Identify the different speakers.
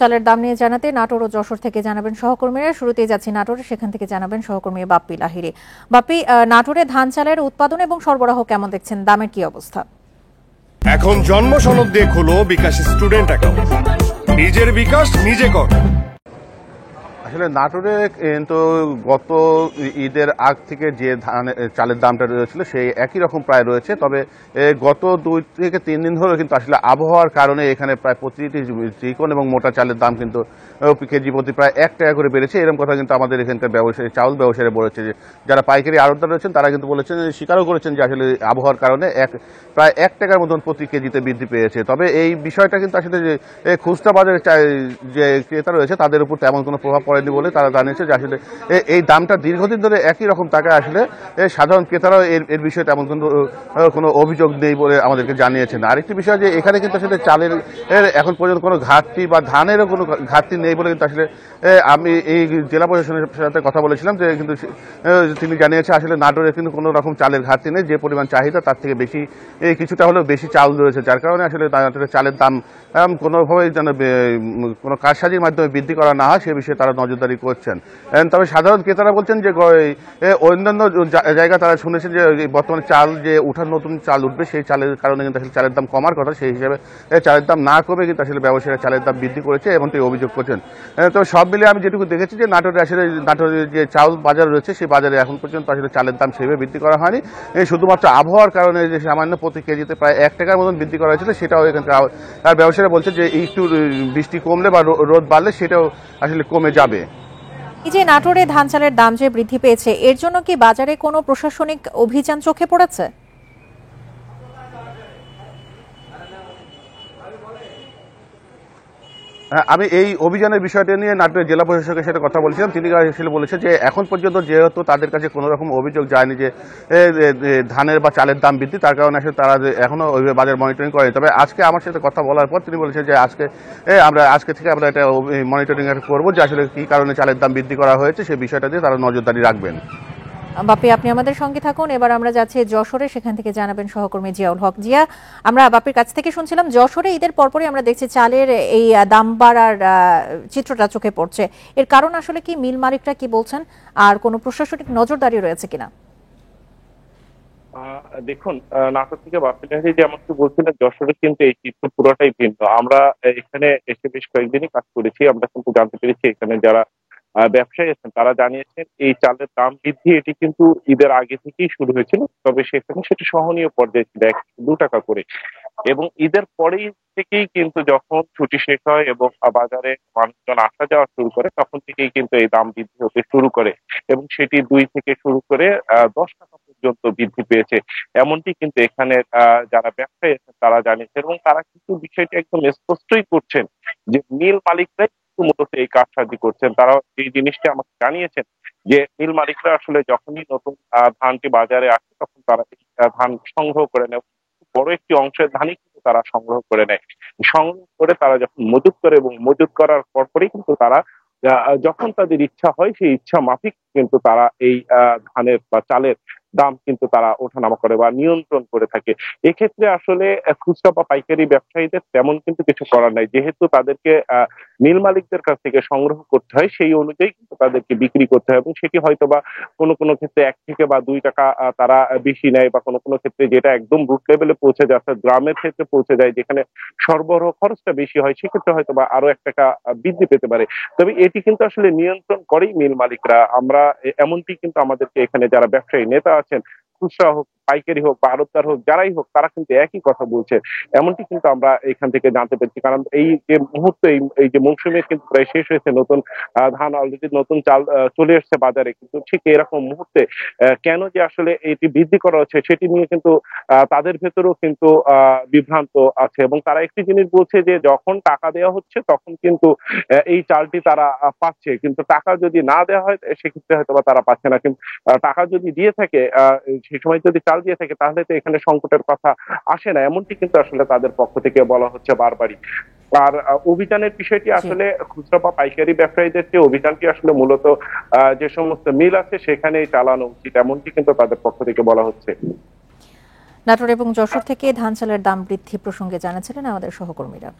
Speaker 1: চালের দাম নিয়ে জানাতে নাটোর ও যশোর থেকে জানাবেন সহকর্মীরা। শুরুতেই যাচ্ছি নাটোরে, সেখান থেকে জানাবেন সহকর্মী বাপ্পি লাহিড়ী। বাপ্পি, নাটোরে ধান চালের উৎপাদন এবং সরবরাহ কেমন দেখছেন? দামের কি অবস্থা?
Speaker 2: এখন জন্ম সনদ দিয়ে খোলো বিকাশ স্টুডেন্ট অ্যাকাউন্ট। নিজের বিকাশ নিজে কর।
Speaker 3: আসলে নাটোরে কিন্তু গত ঈদের আগ থেকে যে চালের দামটা রয়েছিল সেই একই রকম প্রায় রয়েছে। তবে গত 2 থেকে 3 দিন ধরে কিন্তু আসলে আবহাওয়ার কারণে এখানে প্রায় প্রতিটি চিকন এবং মোটা চালের দাম কিন্তু কেজি প্রতি প্রায় 1 টাকা করে বেড়েছে। এরকম কথা কিন্তু আমাদের এখানকার ব্যবসায়ী, চাউল ব্যবসায়ীরা বলেছে। যে যারা পাইকারি আড়তদার রয়েছেন তারা কিন্তু বলেছেন, স্বীকারও করেছেন যে আসলে আবহাওয়ার কারণে প্রায় 1 টাকার মতন প্রতি কেজিতে বৃদ্ধি পেয়েছে। তবে এই বিষয়টা কিন্তু আসলে যে খুচরা বাজারে যে ক্রেতা রয়েছে তাদের উপর তেমন কোনো প্রভাব পড়েনি বলে তারা জানিয়েছে যে আসলে এই দামটা দীর্ঘদিন ধরে একই রকম টাকা আসলে সাধারণ ক্রেতারাও এর বিষয়ে তেমন কোনো অভিযোগ নেই বলে আমাদেরকে জানিয়েছেন। আরেকটি বিষয় যে এখানে কিন্তু আসলে চালের এখন পর্যন্ত কোনো ঘাটতি বা ধানেরও কোনো ঘাটতি নেই বলে কিন্তু আসলে আমি এই জেলা প্রশাসনের সাথে কথা বলেছিলাম, যে কিন্তু তিনি জানিয়েছে আসলে নাটোরে কিন্তু কোনো রকম চালের ঘাটতি নেই, যে পরিমাণ চাহিদা তার থেকে বেশি কিছুটা হলেও বেশি চাল রয়েছে, যার কারণে আসলে চালের দাম কোনোভাবেই যেন কোনো কারসাজির মাধ্যমে বৃদ্ধি করা না হয় সে বিষয়ে তারা নজরদারি করছেন। তবে সাধারণ ক্রেতারা বলছেন যে অন্যান্য জায়গা তারা শুনেছেন যে বর্তমানে চাল যে নতুন চাল উঠবে সেই চালের কারণে কিন্তু আসলে চালের দাম কমার কথা, সেই হিসেবে চালের দাম না কমে কিন্তু আসলে ব্যবসায়ীরা চালের দাম বৃদ্ধি করেছে এমনটি অভিযোগ করছেন। তবে সব মিলিয়ে আমি যেটুকু দেখেছি যে নাটোরের যে চাউল বাজার রয়েছে সেই বাজারে এখন পর্যন্ত আসলে চালের দাম সেভাবে বৃদ্ধি করা হয়নি। শুধুমাত্র আবহাওয়ার কারণে যে সামান্য প্রতি কেজিতে প্রায় 1 টাকার মতন বৃদ্ধি করা হয়েছিল, সেটাও এখানকার ব্যবসায়ীরা বলছে যে একটু বৃষ্টি কমলে বা রোদ বাড়লে সেটাও আসলে কমে যাবে।
Speaker 1: এই যে নাটোরে ধান চালের দাম যে বৃদ্ধি পেয়েছে, এর জন্য কি বাজারে কোনো প্রশাসনিক অভিযান চোখে পড়েছে?
Speaker 3: আমি এই অভিযানের বিষয়টা নিয়ে নাটোরের জেলা প্রশাসকের সাথে কথা বলেছিলাম। তিনি আসলে বলেছে যে এখন পর্যন্ত যেহেতু তাদের কাছে কোনো রকম অভিযোগ যায়নি যে ধানের বা চালের দাম বৃদ্ধি, তার কারণে আসলে তারা এখনো ওইভাবে বাজার মনিটরিং করেনি। তবে আজকে আমার সাথে কথা বলার পর তিনি বলেছেন যে আজকে থেকে আমরা এটা মনিটরিং করবো যে আসলে কি কারণে চালের দাম বৃদ্ধি করা হয়েছে সেই বিষয়টা দিয়ে তারা নজরদারি রাখবেন।
Speaker 1: বাপি, আপনি আমাদের সঙ্গে থাকুন। এবার আমরা যাচ্ছি যশোরে, সেখান থেকে জানাবেন সহকর্মী জিয়াউল হক। জিয়া, আমরা বাপির কাছ থেকে শুনছিলাম যশোরে ঈদের পরপরই আমরা দেখছি চালের এই দাম বাড়ার চিত্রটা চোখে পড়ছে। এর কারণ আসলে কি, মিল মালিকরা কি বলছেন, আর কোনো প্রশাসনিক নজরদারি রয়েছে কিনা?
Speaker 4: দেখুন, নাটোর থেকে বাপ্পি লাহিড়ী যেমনটি বলছিলেন, যশোরে কিন্তু এই চিত্র পুরোটাই ভিন্ন। আমরা এখানে এসে বেশ কয়েকদিনই কাজ করেছি, আমরা কিন্তু জানতে পেরেছি এখানে যারা ব্যবসায়ী আছেন তারা জানিয়েছেন এই চালের দাম বৃদ্ধি এটি কিন্তু ঈদের আগে থেকেই শুরু হয়েছিল, তবে সেখানে সেটি সহনীয় পর্যায়ে ছিল 102 টাকা করে। এবং ঈদের পরেই থেকেই কিন্তু যখন ছুটি শেষ হয় এবং বাজারে মানুষজন আসা যাওয়া শুরু করে তখন থেকেই কিন্তু এই দাম বৃদ্ধি হতে শুরু করে, এবং সেটি 2 থেকে শুরু করে 10 টাকা পর্যন্ত বৃদ্ধি পেয়েছে। এমনটি কিন্তু এখানে যারা ব্যবসায়ী আছেন তারা জানিয়েছেন, এবং তারা কিন্তু বিষয়টি একদম স্পষ্টই করছেন যে মিল মালিকরাই মূলত এই কারসাজি করছেন। তারা এই জিনিসটি আমাকে জানিয়েছেন যে মিল মালিকরা আসলে যখনই নতুন ধানটি বাজারে আসে তখন তারা এই ধান সংগ্রহ করে নেয়, বড় একটি অংশের ধানই কিন্তু তারা সংগ্রহ করে নেয়। সংগ্রহ করে তারা যখন মজুত করে এবং মজুত করার পরপরই কিন্তু তারা যখন তাদের ইচ্ছা হয় সেই ইচ্ছা মাফিক কিন্তু তারা এই ধানের বা চালের দাম কিন্তু তারা ওঠানামা করে বা নিয়ন্ত্রণ করে থাকে। এক্ষেত্রে আসলে খুচরা বা পাইকারি ব্যবসায়ীদের তেমন কিন্তু কিছু করার নাই, যেহেতু তাদেরকে মিল মালিকদের কাছ থেকে সংগ্রহ করতে হয় সেই অনুযায়ী কিন্তু তাদেরকে বিক্রি করতে হয়, এবং সেটি হয়তো বা কোনো কোনো ক্ষেত্রে 1 থেকে বা 2 টাকা তারা বেশি নেয়, বা কোনো কোনো ক্ষেত্রে যেটা একদম রুট লেভেলে পৌঁছে যায়, অর্থাৎ গ্রামের ক্ষেত্রে পৌঁছে যায় যেখানে সরবরাহ খরচটা বেশি হয়, সেক্ষেত্রে হয়তো বা আরো 1 টাকা বৃদ্ধি পেতে পারে। তবে এটি কিন্তু আসলে নিয়ন্ত্রণ করেই মিল মালিকরা। আমরা এমনটি কিন্তু আমাদেরকে এখানে যারা ব্যবসায়ী নেতা আছেন, খুচরা হোক পাইকারি হোক বা আড়তদার হোক যারাই হোক, তারা কিন্তু একই কথা বলছে। এমনটি কিন্তু আমরা এখান থেকে জানতে পেরেছি, কারণ এই যে মুহূর্তে এই যে মৌসুমে কিন্তু প্রায় শেষ হয়েছে, নতুন ধান অলরেডি নতুন চাল চলে এসছে বাজারে, কিন্তু ঠিক এরকম মুহূর্তে কেন যে আসলে এটি বৃদ্ধি করা হচ্ছে সেটি নিয়ে কিন্তু তাদের ভেতরেও কিন্তু বিভ্রান্ত আছে, এবং তারা একটি জিনিস বলছে যে যখন টাকা দেওয়া হচ্ছে তখন কিন্তু এই চালটি তারা পাচ্ছে, কিন্তু টাকা যদি না দেওয়া হয় সেক্ষেত্রে হয়তো বা তারা পাচ্ছে না। কিন্তু টাকা যদি দিয়ে থাকে, সেই সময় যদি চাল দিয়ে থাকে, তাহলে তো এখানে সংকটের কথা আসে না, এমনটি কিন্তু আসলে তাদের পক্ষ থেকে বলা হচ্ছে বারবারই। আর অভিযানের বিষয়টি আসলে খুচরা বা পাইকারি ব্যবসায়ীদের চেয়ে অভিযানটি আসলে মূলত যে সমস্ত মিল আছে সেখানেই চালানো উচিত, এমনটি কিন্তু তাদের পক্ষ থেকে বলা হচ্ছে।
Speaker 1: নাটোর এবং যশোর থেকে ধান চালের দাম বৃদ্ধি প্রসঙ্গে জানাচ্ছিলেন আমাদের সহকর্মীরা।